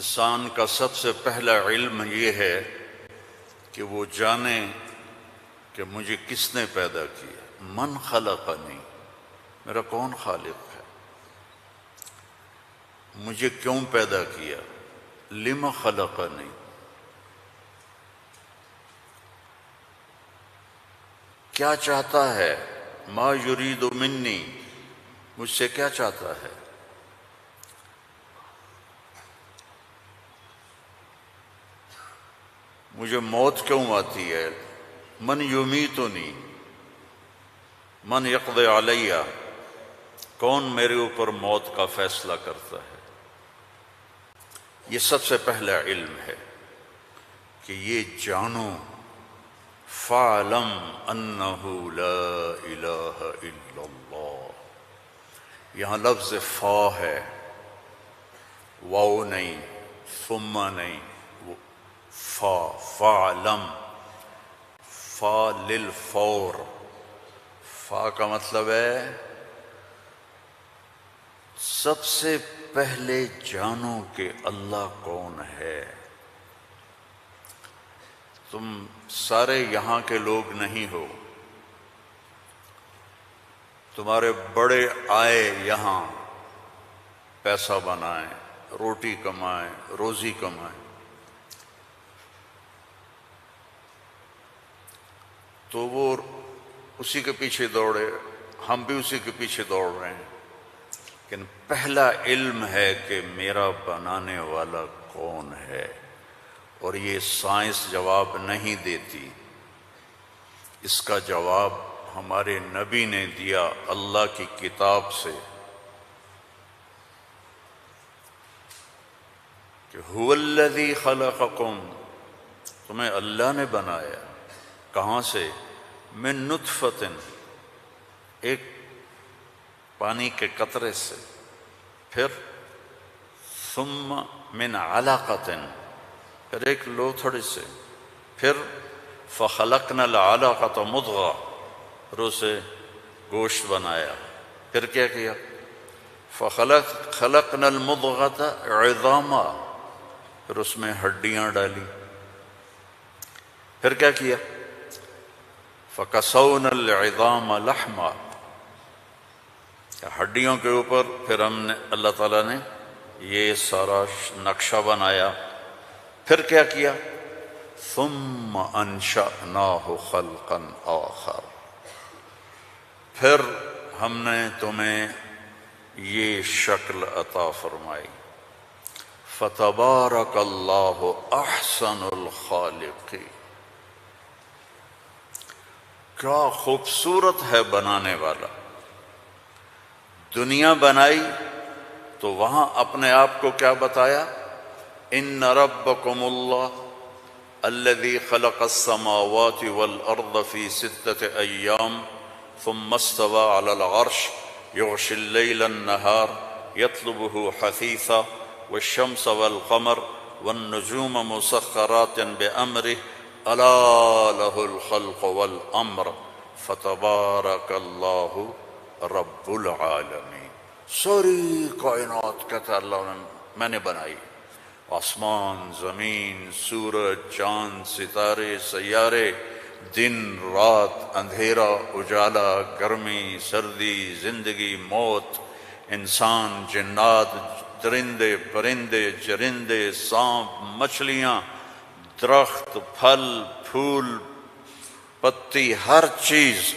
انسان کا سب سے پہلا علم یہ ہے کہ وہ جانے کہ مجھے کس نے پیدا کیا، من خلقنی، میرا کون خالق ہے، مجھے کیوں پیدا کیا، لم خلقنی، کیا چاہتا ہے، ما یرید منی، مجھ سے کیا چاہتا ہے، مجھے موت کیوں آتی ہے، من یمیتنی، من یقضی علیہ، کون میرے اوپر موت کا فیصلہ کرتا ہے۔ یہ سب سے پہلا علم ہے کہ یہ جانو، فَاعْلَمْ أَنَّهُ لَا إِلَٰهَ إِلَّا اللَّهُ، یہاں لفظ فا ہے، واو نہیں، ثم نہیں، فا، فَاعْلَمْ، فا للفور، فا کا مطلب ہے سب سے پہلے جانو کہ اللہ کون ہے۔ تم سارے یہاں کے لوگ نہیں ہو، تمہارے بڑے آئے یہاں پیسہ بنائیں، روٹی کمائیں، روزی کمائیں، تو وہ اسی کے پیچھے دوڑے، ہم بھی اسی کے پیچھے دوڑ رہے ہیں، لیکن پہلا علم ہے کہ میرا بنانے والا کون ہے، اور یہ سائنس جواب نہیں دیتی، اس کا جواب ہمارے نبی نے دیا اللہ کی کتاب سے، کہ هو الذی خلقکم، تمہیں اللہ نے بنایا، کہاں سے، من نطفۃ، ایک پانی کے قطرے سے، پھر ثم من علقۃ، پھر ایک لوتھڑی سے، پھر فخلقنا العلقۃ مضغہ، پھر اسے گوشت بنایا، پھر کیا کیا، خلقنا المضغۃ عظاما، پھر اس میں ہڈیاں ڈالی، پھر کیا کیا، فکسونا العظام لحما، ہڈیوں کے اوپر پھر ہم نے، اللہ تعالیٰ نے یہ سارا نقشہ بنایا، پھر کیا کیا، ثم انشأناہ خلقا آخر، پھر ہم نے تمہیں یہ شکل عطا فرمائی، فتبارک اللہ احسن الخالقین، کیا خوبصورت ہے بنانے والا۔ دنیا بنائی تو وہاں اپنے آپ کو کیا بتایا، ان ربکم اللہ الذی خلق السماوات والارض فی 6 ایام ثم استوى على العرش یغشی اللیل النہار یطلبہ حثیثا والشمس والقمر والنجوم مسخرات بأمرہ الا لہ الخلق والامر فتبارک اللہ رب العالمین۔ ساری کائنات کہتا ہے اللہ نے میں نے بنائی، آسمان، زمین، سورج، چاند، ستارے، سیارے، دن، رات، اندھیرا، اجالا، گرمی، سردی، زندگی، موت، انسان، جنات، درندے، پرندے، چرندے، سانپ، مچھلیاں، درخت، پھل، پھول، پتی، ہر چیز،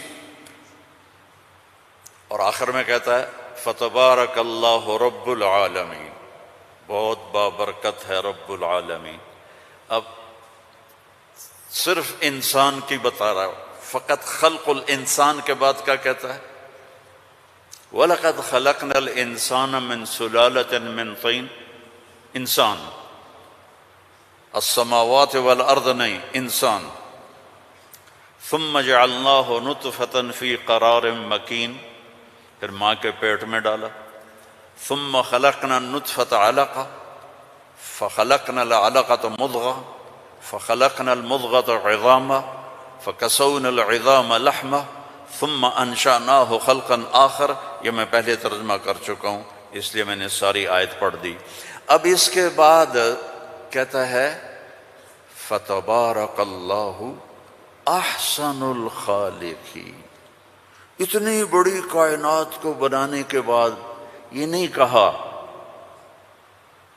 اور آخر میں کہتا ہے فتبارک اللہ رب العالمین، بہت بابرکت ہے رب العالمین۔ اب صرف انسان کی بتا رہا فقط خلق الانسان کے بعد کیا کہتا ہے، وَلَقَدْ خَلَقْنَا الْإِنسَانَ مِنْ سُلَالَةٍ مِنْ طِينٍ، انسان، السماوات والارض نہیں، انسان، ثم جعلناہ نطفة فی قرار مکین، پھر ماں کے پیٹ میں ڈالا، ثم خلقنا النطفة علقہ فخلقنا العلقة مضغہ فخلقنا المضغة عظاما فکسونا العظام لحما ثم انشأناہ خلقا آخر۔ یہ میں پہلے ترجمہ کر چکا ہوں اس لیے میں نے ساری آیت پڑھ دی۔ اب اس کے بعد کہتا ہے فتبارک اللہ احسن الخالقین. اتنی بڑی کائنات کو بنانے کے بعد یہ نہیں کہا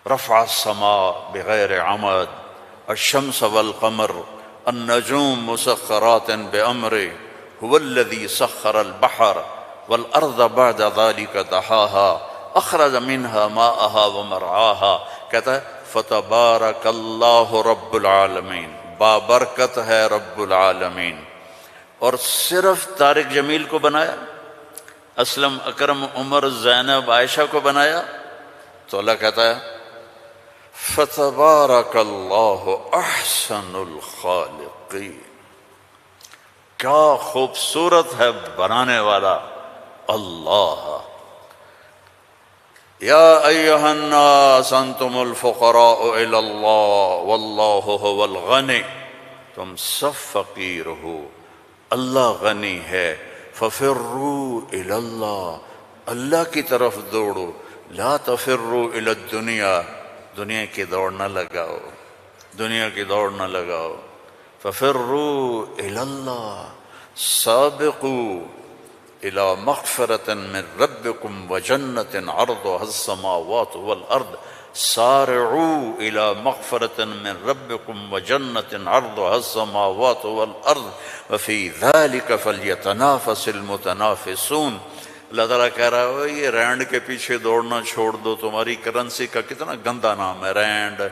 رفع السماء بغیر عمد الشمس والقمر النجوم مسخرات بأمره هو الذي سخر البحر والأرض بعد ذلك دحاها أخرج منها ماءها ومرعاها. کہتا ہے فتبارک اللہ رب العالمین، بابرکت ہے رب العالمین. اور صرف طارق جمیل کو بنایا، اسلم اکرم عمر زینب عائشہ کو بنایا؟ تو اللہ کہتا ہے فتبارک اللہ احسن الخالقین. کیا خوبصورت ہے بنانے والا اللہ. یا ایہا الناس انتم الفقراء الی اللہ واللہ هو الغنی. تم سب فقیر ہو، اللہ غنی ہے. ففروا الی اللہ، اللہ کی طرف دوڑو. لا تفروا الی الدنیا، دنیا کی دوڑ نہ لگاؤ، دنیا کی دوڑ نہ لگاؤ. ففروا الی اللہ سابقوا الى مغفرة من ربكم وجنة عرضها السماوات والأرض. سارعوا الى مغفرة من ربكم وجنة عرضها السماوات والأرض وفي ذلك فليتنافس المتنافسون. اللہ تعالیٰ کہہ رہا ہے یہ رینڈ کے پیچھے دوڑنا چھوڑ دو. تمہاری کرنسی کا کتنا گندا نام ہے رینڈ.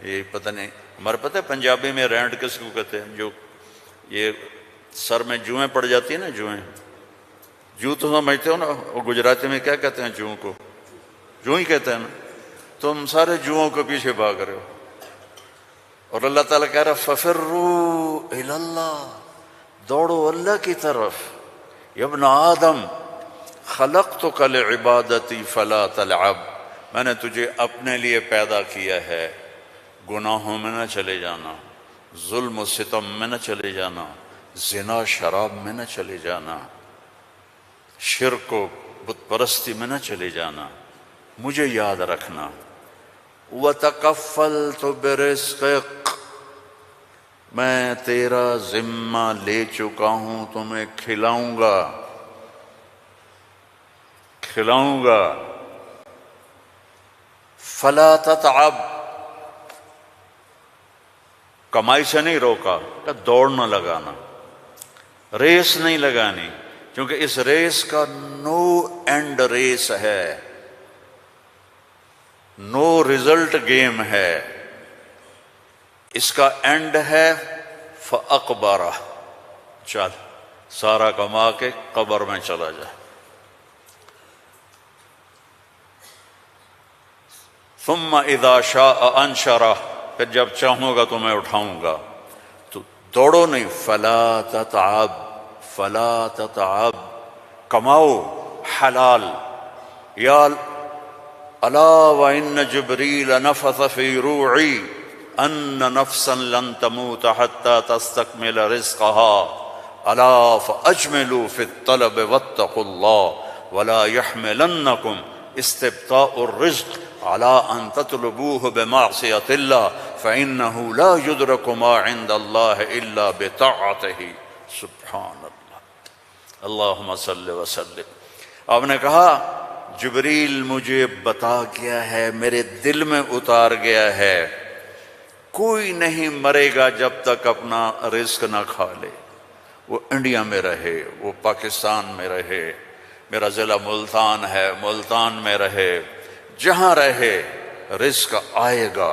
یہ پتہ نہیں، ہمارے پتہ ہے پنجابی میں رینڈ کس کو کہتے ہیں؟ جو یہ سر میں جوئیں پڑ جاتی ہیں نا، جوئیں، جو تو سمجھتے ہو نا، وہ گجراتی میں کیا کہتے ہیں جوؤں کو؟ جو ہی کہتے ہیں نا. تم سارے جوؤں کے پیچھے بھاگ رہے ہو. اور اللہ تعالیٰ کہہ رہا ففروا الی اللہ، دوڑو اللہ کی طرف. یا ابن آدم خلقتک لعبادتی فلا تلعب، میں نے تجھے اپنے لیے پیدا کیا ہے، گناہوں میں نہ چلے جانا، ظلم و ستم میں نہ چلے جانا، زنا شراب میں نہ چلے جانا، شرک و بت پرستی میں نہ چلے جانا، مجھے یاد رکھنا. وَتَكَفَّلْتُ بِرِزْقِكَ، میں تیرا ذمہ لے چکا ہوں، تمہیں کھلاؤں گا کھلاؤں گا. فَلَا تَتْعَبْ، کمائی سے نہیں روکا کہ دوڑ نہ لگانا، ریس نہیں لگانی، کیونکہ اس ریس کا نو اینڈ ریس ہے، نو ریزلٹ گیم ہے. اس کا اینڈ ہے فَأَقْبَرَ، چل سارا کما کے قبر میں چلا جا. ثم اذا شاء انشرہ، پھر جب چاہوں گا تو میں اٹھاؤں گا. تو دوڑو نہیں. فلا تتعب، فلا تتعب، کماؤ حلال. یا الا وان جبریل نفث فی روعی ان نفسا لن تموت حتى تستكمل رزقها الا فاجملوا في الطلب واتقوا الله ولا يحملنكم استبطاء الرزق على ان تطلبوه بمعصية الله فانه لا يدرك ما عند الله الا بطاعته. سبحان اللہ، اللہم صل وسلم. آپ نے کہا جبریل مجھے بتا گیا ہے، میرے دل میں اتار گیا ہے، کوئی نہیں مرے گا جب تک اپنا رزق نہ کھا لے. وہ انڈیا میں رہے، وہ پاکستان میں رہے، میرا ضلع ملتان ہے، ملتان میں رہے، جہاں رہے رزق آئے گا،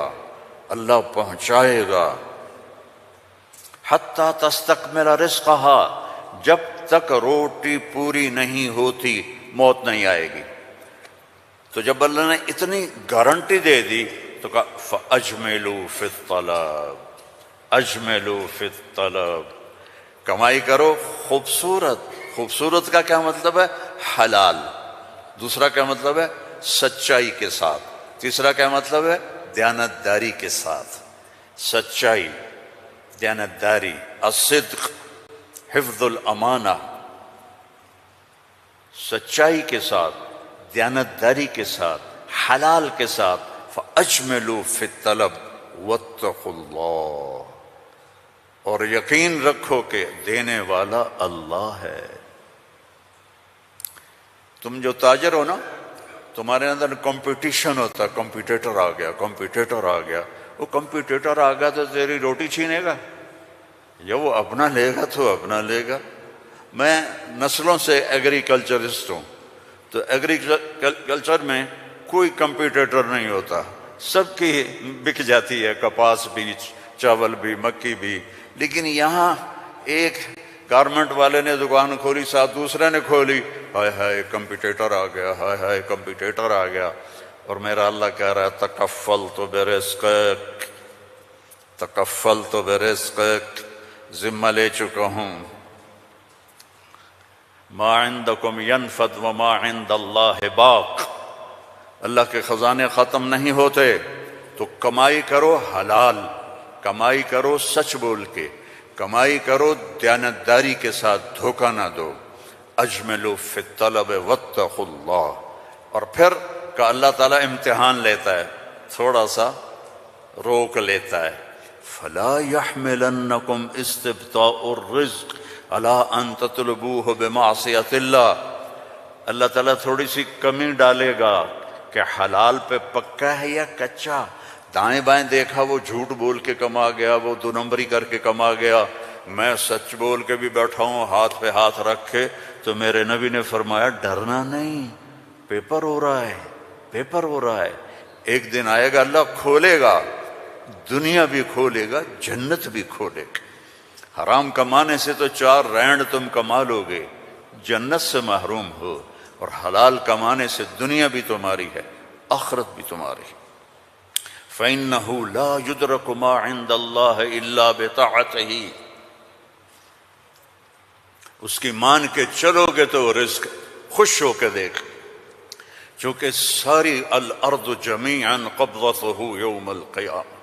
اللہ پہنچائے گا. حتی تستکمل رزقہا، جب تک روٹی پوری نہیں ہوتی موت نہیں آئے گی. تو جب اللہ نے اتنی گارنٹی دے دی تو کہا فَأَجْمِلُوا فِي الطَّلَبِ، اجملوا فی الطلب، کمائی کرو خوبصورت. خوبصورت کا کیا مطلب ہے؟ حلال. دوسرا کیا مطلب ہے؟ سچائی کے ساتھ. تیسرا کیا مطلب ہے؟ دیانتداری کے ساتھ. سچائی، دیانتداری، الصدق، حفظ الامانہ، سچائی کے ساتھ، دیانتداری کے ساتھ، حلال کے ساتھ. فَأَجْمِلُوا فِي الطَّلَبِ وَاتَّقُوا اللَّهَ، اور یقین رکھو کہ دینے والا اللہ ہے۔ تم جو تاجر ہو نا، تمہارے اندر کمپٹیشن ہوتا ہے، کمپیٹیٹر آ گیا، کمپیٹیٹر آ گیا، وہ کمپیٹیٹر آ گیا تو تیری روٹی چھینے گا، یا وہ اپنا لے گا تو اپنا لے گا۔ میں نسلوں سے ایگریکلچرسٹ ہوں، تو ایگریکلچر میں کوئی کمپیٹیٹر نہیں ہوتا، سب کی بک جاتی ہے، کپاس بھی، چاول بھی، مکی بھی۔ لیکن یہاں ایک گارمنٹ والے نے دکان کھولی، ساتھ دوسرے نے کھولی، ہائے ہائے کمپیٹیٹر آ گیا، ہائے ہائے کمپیٹیٹر آ گیا۔ اور میرا اللہ کہہ رہا ہے تکفلت برزقک، تکفلت برزقک، ذمہ لے چکا ہوں۔ ما عندکم ینفد وما عند اللہ باق، اللہ کے خزانے ختم نہیں ہوتے، تو کمائی کرو حلال، کمائی کرو سچ بول کے، کمائی کرو دیانتداری کے ساتھ، دھوکہ نہ دو۔ اجملوا فی الطلب واتقوا اللہ، اور پھر کہ اللہ تعالیٰ امتحان لیتا ہے، تھوڑا سا روک لیتا ہے۔ فلا يحملنکم استبطاء الرزق علی ان تطلبوہ بمعصیۃ اللہ، اللہ تعالیٰ تھوڑی سی کمی ڈالے گا کہ حلال پہ پکا ہے یا کچا۔ دائیں بائیں دیکھا وہ جھوٹ بول کے کما گیا، وہ دو نمبری کر کے کما گیا، میں سچ بول کے بھی بیٹھا ہوں ہاتھ پہ ہاتھ رکھ کے، تو میرے نبی نے فرمایا ڈرنا نہیں، پیپر ہو رہا ہے، پیپر ہو رہا ہے، ایک دن آئے گا اللہ کھولے گا، دنیا بھی کھولے گا، جنت بھی کھولے گا۔ حرام کمانے سے تو 4 رینڈ تم کما لو گے، جنت سے محروم ہو، اور حلال کمانے سے دنیا بھی تمہاری ہے، آخرت بھی تمہاری ہے۔ فَإِنَّهُ لَا يُدْرَكُ مَا عِندَ اللَّهِ إِلَّا بِطَاعَتِهِ، اس کی مان کے چلو گے تو رزق خوش ہو کے دیکھ، چونکہ ساری الارض جمیعا قبضتہ یوم القیامہ،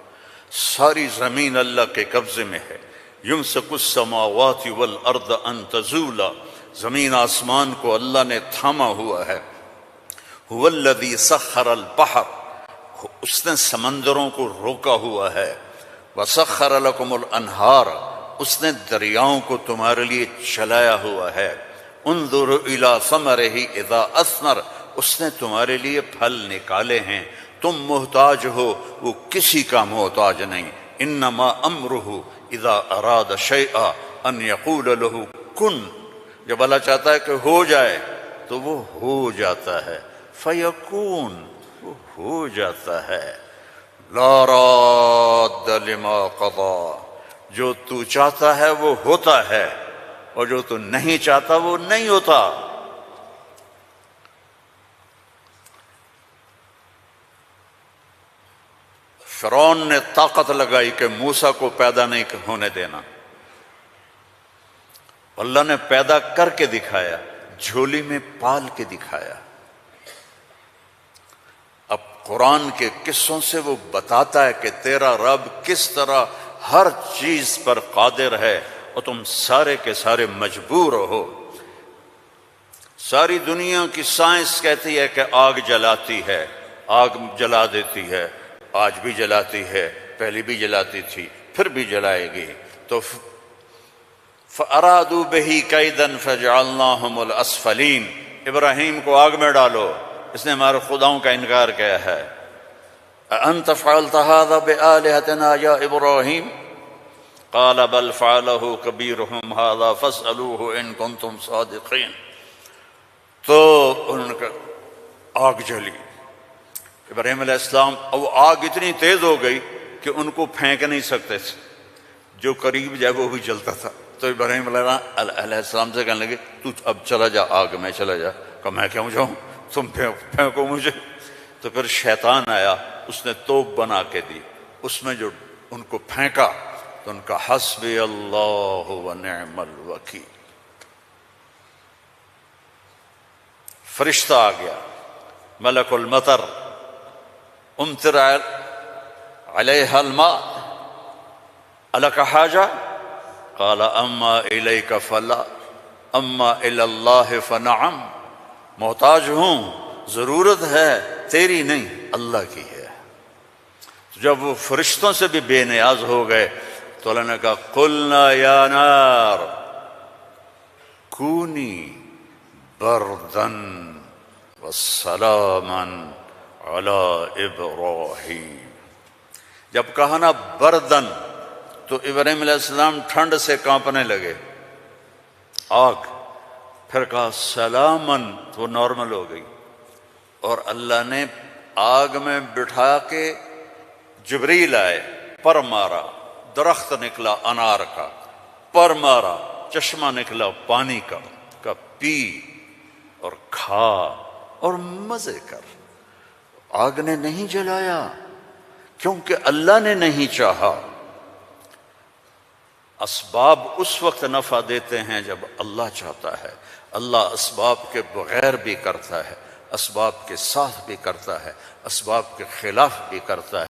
ساری زمین اللہ کے قبضے میں ہے۔ یمسک السماوات والارض ان تزولا، زمین آسمان کو اللہ نے تھاما ہوا ہے۔ هو الذی سخر البحر، اس نے سمندروں کو روکا ہوا ہے۔ وسخر لکم الانہار، اس نے دریاؤں کو تمہارے لیے چلایا ہوا ہے۔ انظر الی ثمرہ اذا اثمر، اس نے تمہارے لیے پھل نکالے ہیں، تم محتاج ہو، وہ کسی کا محتاج نہیں۔ انما امرہ اذا اراد شیئا ان یقول له کن، جب اللہ چاہتا ہے کہ ہو جائے تو وہ ہو جاتا ہے، فیکون، وہ ہو جاتا ہے۔ لا راد لما قضا، جو تو چاہتا ہے وہ ہوتا ہے، اور جو تو نہیں چاہتا وہ نہیں ہوتا۔ فرعون نے طاقت لگائی کہ موسیٰ کو پیدا نہیں ہونے دینا، اللہ نے پیدا کر کے دکھایا، جھولی میں پال کے دکھایا۔ اب قرآن کے قصوں سے وہ بتاتا ہے کہ تیرا رب کس طرح ہر چیز پر قادر ہے، اور تم سارے کے سارے مجبور ہو۔ ساری دنیا کی سائنس کہتی ہے کہ آگ جلاتی ہے، آگ جلا دیتی ہے، آج بھی جلاتی ہے، پہلے بھی جلاتی تھی، پھر بھی جلائے گی۔ تو فَأَرَادُوا بِهِ كَيْدًا فَجَعَلْنَاهُمُ الْأَسْفَلِينَ، ابراہیم کو آگ میں ڈالو، اس نے ہمارے خداؤں کا انکار کیا ہے۔ أَأَنْتَ فَعَلْتَ هَذَا بِآلِهَتِنَا يَا إِبْرَاهِيمُ قَالَ بَلْ فَعَلَهُ كَبِيرُهُمْ هَذَا فَاسْأَلُوهُ إِن كُنتُمْ صَادِقِينَ۔ تو ان کا آگ جلی، ابراہیم علیہ السلام، وہ آگ اتنی تیز ہو گئی کہ ان کو پھینک نہیں سکتے تھے، جو قریب جائے وہ بھی جلتا تھا۔ تو ابراہیم علیہ السلام سے کہنے لگے تو اب چلا جا آگ میں، چلا جا۔ کہا میں کیوں جاؤں، تم پھینکو مجھے۔ تو پھر شیطان آیا، اس نے توپ بنا کے دی، اس میں جو ان کو پھینکا تو ان کا حسبی اللہ ونعم الوکیل، فرشتہ آ گیا، ملک المطر، امطر علیہا الماء الک حاجہ قال اما الیک فلا اما الی اللہ فنعم، محتاج ہوں، ضرورت ہے تیری نہیں، اللہ کی ہے۔ جب وہ فرشتوں سے بھی بے نیاز ہو گئے تو اللہ نے کہا قلنا یا نار کونی بردن وسلاما علی ابراہیم. جب کہا نا بردن تو ابراہیم علیہ السلام ٹھنڈ سے کانپنے لگے، آگ. پھر کہا سلامن تو وہ نارمل ہو گئی. اور اللہ نے آگ میں بٹھا کے جبریل آئے، پر مارا، درخت نکلا انار کا، پر مارا، چشمہ نکلا پانی کا پی اور کھا اور مزے کر. آگ نے نہیں جلایا کیونکہ اللہ نے نہیں چاہا. اسباب اس وقت نفع دیتے ہیں جب اللہ چاہتا ہے. اللہ اسباب کے بغیر بھی کرتا ہے، اسباب کے ساتھ بھی کرتا ہے، اسباب کے خلاف بھی کرتا ہے.